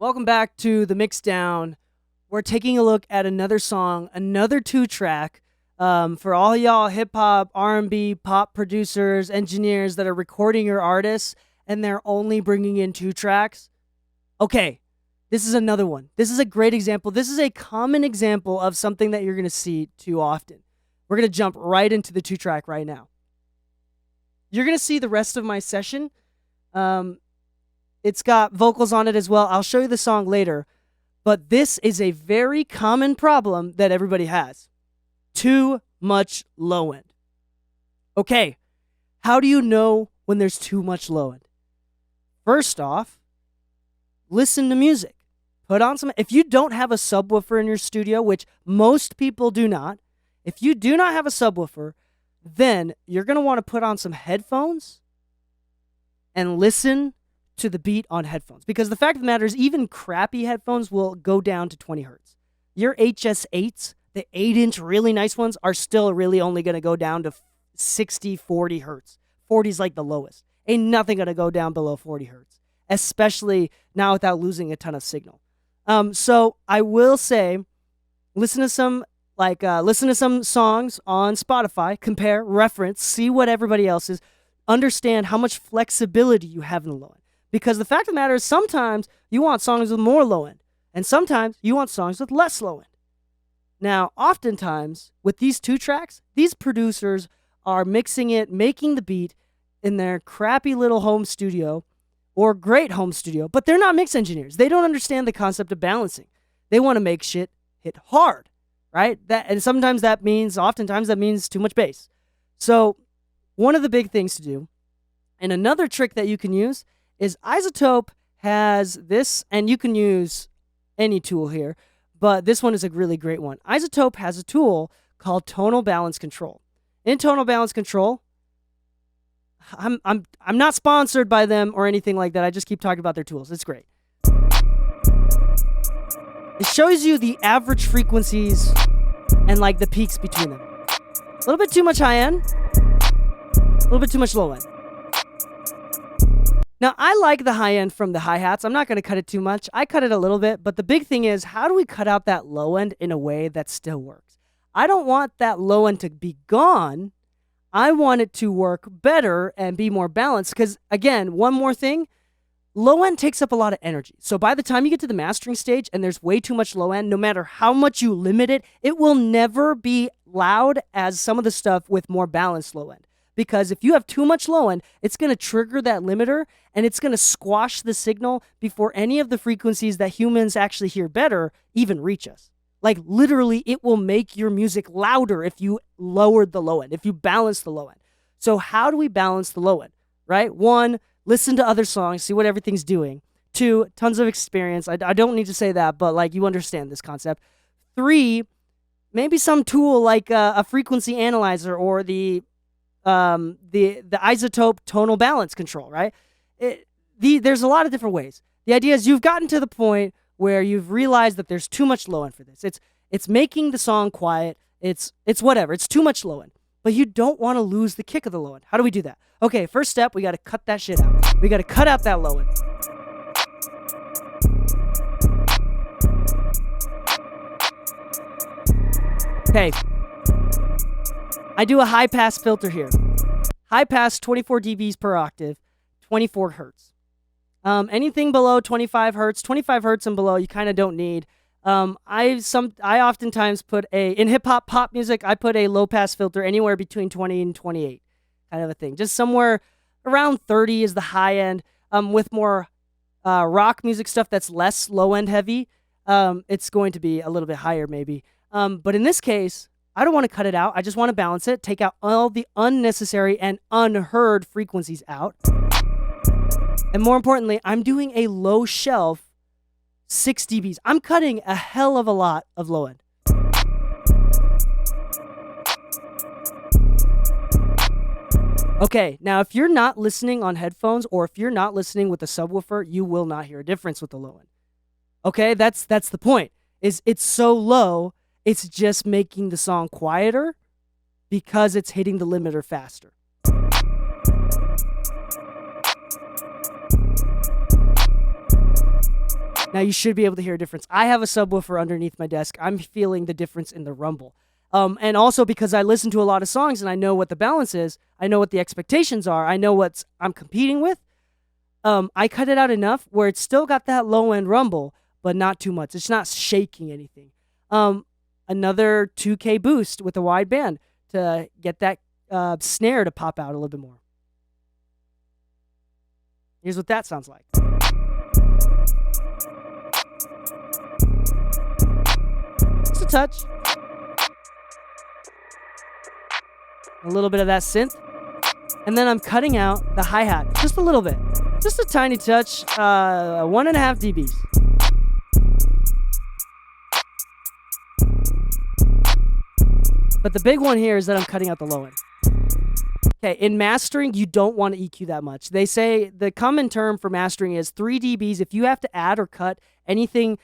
Welcome back to the Mixdown. We're taking a look at another song, another 2-track. For all y'all hip hop, R&B, pop producers, engineers that are recording your artists and they're only bringing in 2 tracks. Okay, this is another one. This is a great example. This is a common example of something that you're going to see too often. We're going to jump right into the 2-track right now. You're going to see the rest of my session. It's got vocals on it as well. I'll show you the song later. But this is a very common problem that everybody has. Too much low end. Okay, how do you know when there's too much low end? First off, listen to music. Put on some. If you don't have a subwoofer in your studio, which most people do not, if you do not have a subwoofer, then you're going to want to put on some headphones and listen to the beat on headphones. Because the fact of the matter is, even crappy headphones will go down to 20 hertz. Your HS8s, the 8-inch really nice ones, are still really only going to go down to 60, 40 hertz. 40 is like the lowest. Ain't nothing going to go down below 40 hertz, especially now without losing a ton of signal. So I will say, listen to some songs on Spotify, compare, reference, see what everybody else is, understand how much flexibility you have in the low end. Because the fact of the matter is, sometimes you want songs with more low end, and sometimes you want songs with less low end. Now, oftentimes, with these 2 tracks, these producers are mixing it, making the beat in their crappy little home studio or great home studio, but they're not mix engineers. They don't understand the concept of balancing. They want to make shit hit hard, right? Oftentimes that means too much bass. So one of the big things to do, and another trick that you can use, is iZotope has this, and you can use any tool here, but this one is a really great one. iZotope has a tool called tonal balance control. In tonal balance control, I'm not sponsored by them or anything like that. I just keep talking about their tools. It's great. It shows you the average frequencies and like the peaks between them. A little bit too much high end, a little bit too much low end. Now, I like the high end from the hi-hats. I'm not going to cut it too much. I cut it a little bit, but the big thing is, how do we cut out that low end in a way that still works? I don't want that low end to be gone. I want it to work better and be more balanced because, again, one more thing, low end takes up a lot of energy. So by the time you get to the mastering stage and there's way too much low end, no matter how much you limit it, it will never be loud as some of the stuff with more balanced low end. Because if you have too much low end, it's going to trigger that limiter and it's going to squash the signal before any of the frequencies that humans actually hear better even reach us. Like literally, it will make your music louder if you lowered the low end, if you balance the low end. So how do we balance the low end, right? 1, listen to other songs, see what everything's doing. 2, tons of experience. I don't need to say that, but like you understand this concept. 3, maybe some tool like a frequency analyzer or the iZotope tonal balance control, right? There's a lot of different ways. The idea is you've gotten to the point where you've realized that there's too much low end for this. It's making the song quiet. It's whatever. It's too much low end. But you don't want to lose the kick of the low end. How do we do that? Okay, first step, we got to cut that shit out. We got to cut out that low end. Okay. I do a high pass filter here. High pass, 24 dBs per octave, 24 hertz. Anything below 25 hertz and below, you kind of don't need. I oftentimes put in hip hop pop music, I put a low pass filter anywhere between 20 and 28, kind of a thing. Just somewhere around 30 is the high end. With more rock music stuff that's less low end heavy, it's going to be a little bit higher maybe. But in this case, I don't want to cut it out. I just want to balance it, take out all the unnecessary and unheard frequencies out. And more importantly, I'm doing a low shelf 6 dBs. I'm cutting a hell of a lot of low end. Okay, now if you're not listening on headphones or if you're not listening with a subwoofer, you will not hear a difference with the low end. Okay, that's the point. It's so low, it's just making the song quieter because it's hitting the limiter faster. Now you should be able to hear a difference. I have a subwoofer underneath my desk. I'm feeling the difference in the rumble. And also because I listen to a lot of songs and I know what the balance is, I know what the expectations are, I know what I'm competing with. I cut it out enough where it's still got that low end rumble, but not too much. It's not shaking anything. Another 2K boost with a wide band to get that snare to pop out a little bit more. Here's what that sounds like. Just a touch. A little bit of that synth. And then I'm cutting out the hi-hat just a little bit. Just a tiny touch, 1.5 dBs. But the big one here is that I'm cutting out the low end. Okay, in mastering, you don't want to EQ that much. They say the common term for mastering is 3 dBs. If you have to add or cut anything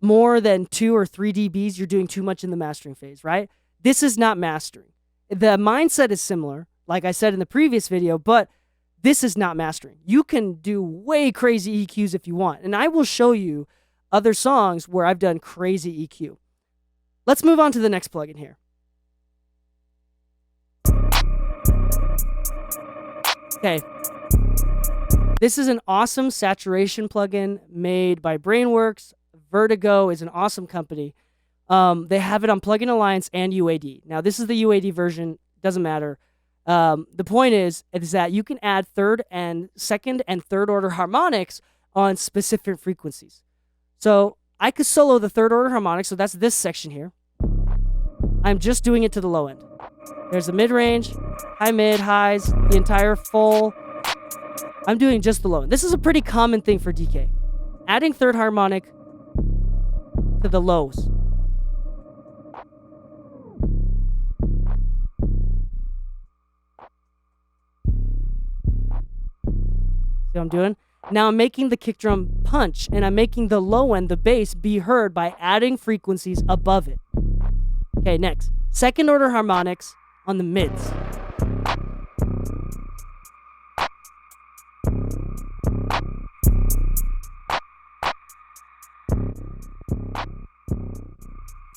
more than 2 or 3 dBs, you're doing too much in the mastering phase, right? This is not mastering. The mindset is similar, like I said in the previous video, but this is not mastering. You can do way crazy EQs if you want, and I will show you other songs where I've done crazy EQ. Let's move on to the next plugin here. Okay, this is an awesome saturation plugin made by Brainworks. Vertigo is an awesome company. They have it on Plugin Alliance and UAD. Now, this is the UAD version. Doesn't matter. The point is that you can add second and third order harmonics on specific frequencies. So I could solo the third order harmonics. So that's this section here. I'm just doing it to the low end. There's the mid-range, high mid, highs, the entire full. I'm doing just the low end. This is a pretty common thing for DK. Adding third harmonic to the lows. See what I'm doing? Now I'm making the kick drum punch, and I'm making the low end, the bass, be heard by adding frequencies above it. Okay, next. Second order harmonics on the mids.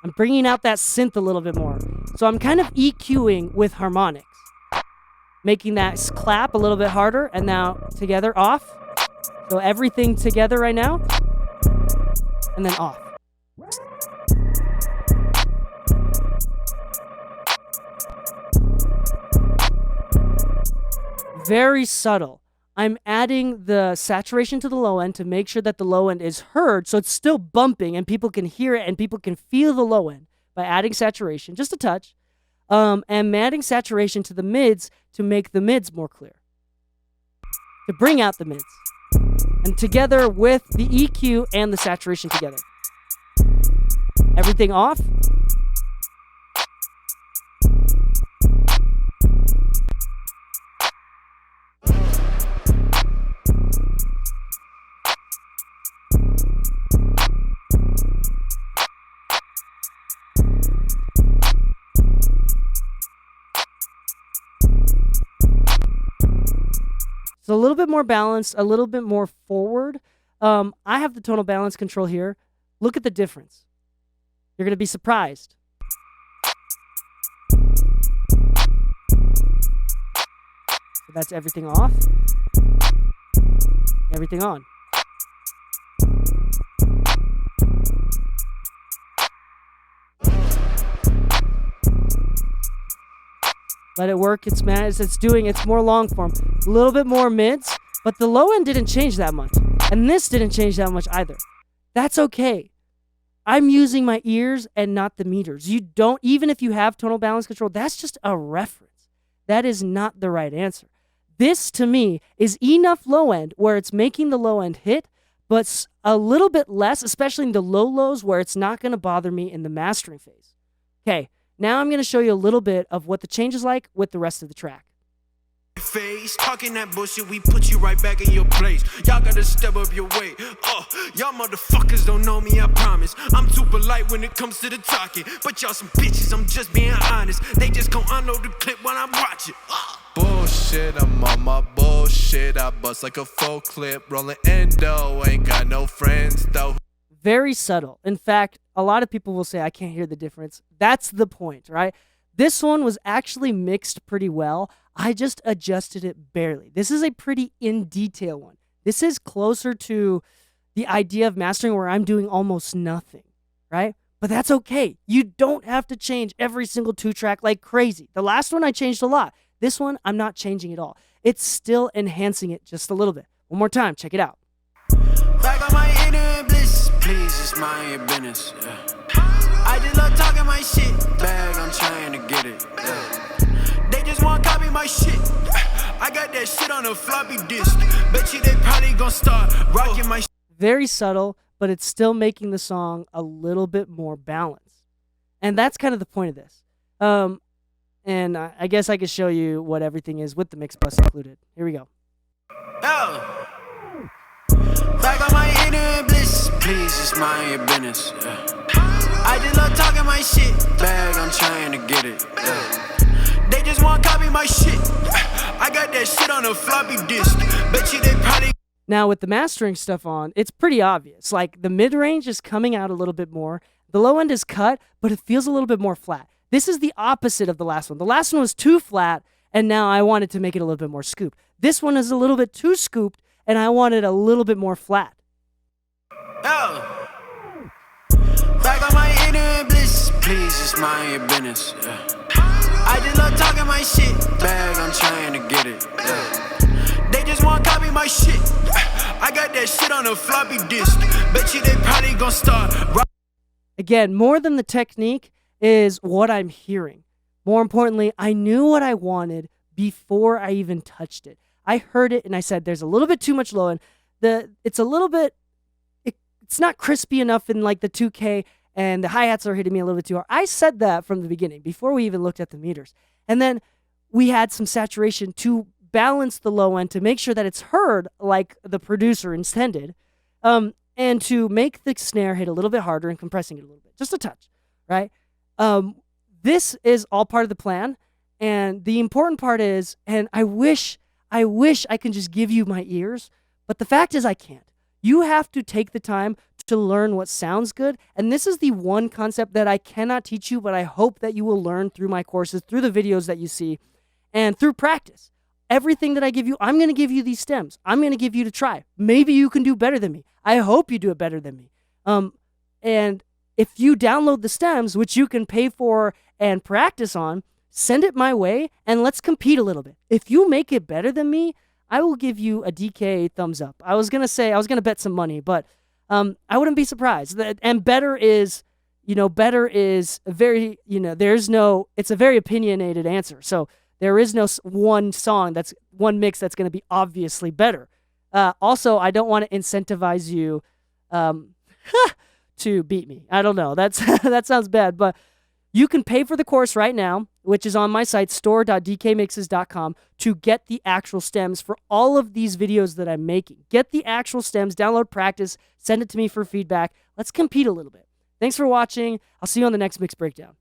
I'm bringing out that synth a little bit more. So I'm kind of EQing with harmonics. Making that clap a little bit harder, and now together, off. So everything together right now, and then off. Very subtle. I'm adding the saturation to the low end to make sure that the low end is heard, so it's still bumping and people can hear it and people can feel the low end by adding saturation, just a touch. And adding saturation to the mids to make the mids more clear. To bring out the mids. And together with the EQ and the saturation together. Everything off. So a little bit more balanced, a little bit more forward. I have the tonal balance control here. Look at the difference. You're going to be surprised. So that's everything off, everything on. Let it work. It's more long form. A little bit more mids, but the low end didn't change that much. And this didn't change that much either. That's okay. I'm using my ears and not the meters. You don't, even if you have tonal balance control, that's just a reference. That is not the right answer. This, to me, is enough low end where it's making the low end hit, but a little bit less, especially in the low lows where it's not going to bother me in the mastering phase. Okay. Now I'm going to show you a little bit of what the change is like with the rest of the track. Face talking that bullshit, we put you right back in your place. Y'all gotta step up your way. Y'all motherfuckers don't know me, I promise. I'm too polite when it comes to the talking, but y'all some bitches, I'm just being honest. They just gon' unload the clip while I'm watching. Boy. bullshit, I'm on my bullshit. I bust like a full clip, rolling endo. Ain't got no friends though. Very subtle. In fact, a lot of people will say, I can't hear the difference. That's the point, right? This one was actually mixed pretty well. I just adjusted it barely. This is a pretty in detail one. This is closer to the idea of mastering where I'm doing almost nothing, right? But that's okay. You don't have to change every single 2-track like crazy. The last one I changed a lot. This one, I'm not changing at all. It's still enhancing it just a little bit. One more time, check it out. Back on my inner bliss, please, it's my business. Yeah. I just love talking my shit. Bag, I'm trying to get it. Yeah. They just want to copy my shit. I got that shit on a floppy disk. Bet you they probably gonna start rocking my shit. Very subtle, but it's still making the song a little bit more balanced. And that's kind of the point of this. And I guess I could show you what everything is with the mix bus included. Here we go. Oh. Back on my inner bliss, please, it's my business. Yeah. I just love talking my shit. Bag, I'm trying to get it. Yeah. They just want to copy my shit. I got that shit on a floppy disk. Bet you they probably. Now, with the mastering stuff on, it's pretty obvious. Like, the mid-range is coming out a little bit more. The low end is cut, but it feels a little bit more flat. This is the opposite of the last one. The last one was too flat, and now I wanted to make it a little bit more scooped. This one is a little bit too scooped, and I wanted a little bit more flat. Oh. Back on my inner bliss, please, it's my business. Yeah. I just love talking my shit. Bag, I'm trying to get it. Yeah. They just want to copy my shit. I got that shit on a floppy disk. Bet you they probably gonna start. Again, more than the technique is what I'm hearing. More importantly, I knew what I wanted before I even touched it. I heard it and I said, there's a little bit too much low end. It's a little bit, it's not crispy enough in like the 2K, and the hi-hats are hitting me a little bit too hard. I said that from the beginning, before we even looked at the meters. And then we had some saturation to balance the low end to make sure that it's heard like the producer intended, and to make the snare hit a little bit harder and compressing it a little bit, just a touch, right? This is all part of the plan, and the important part is, and I wish I can just give you my ears, but the fact is I can't. You have to take the time to learn what sounds good, and this is the one concept that I cannot teach you, but I hope that you will learn through my courses, through the videos that you see, and through practice. Everything that I give you, I'm going to give you these stems. I'm going to give you to try. Maybe you can do better than me. I hope you do it better than me. And if you download the stems, which you can pay for and practice on, send it my way, and let's compete a little bit. If you make it better than me, I will give you a DK thumbs up. I was going to bet some money, but I wouldn't be surprised. And better is very, it's a very opinionated answer. So there is no one mix that's going to be obviously better. Also, I don't want to incentivize you to beat me. I don't know. That sounds bad, but you can pay for the course right now, which is on my site, store.dkmixes.com, to get the actual stems for all of these videos that I'm making. Get the actual stems, download practice, send it to me for feedback. Let's compete a little bit. Thanks for watching. I'll see you on the next Mix Breakdown.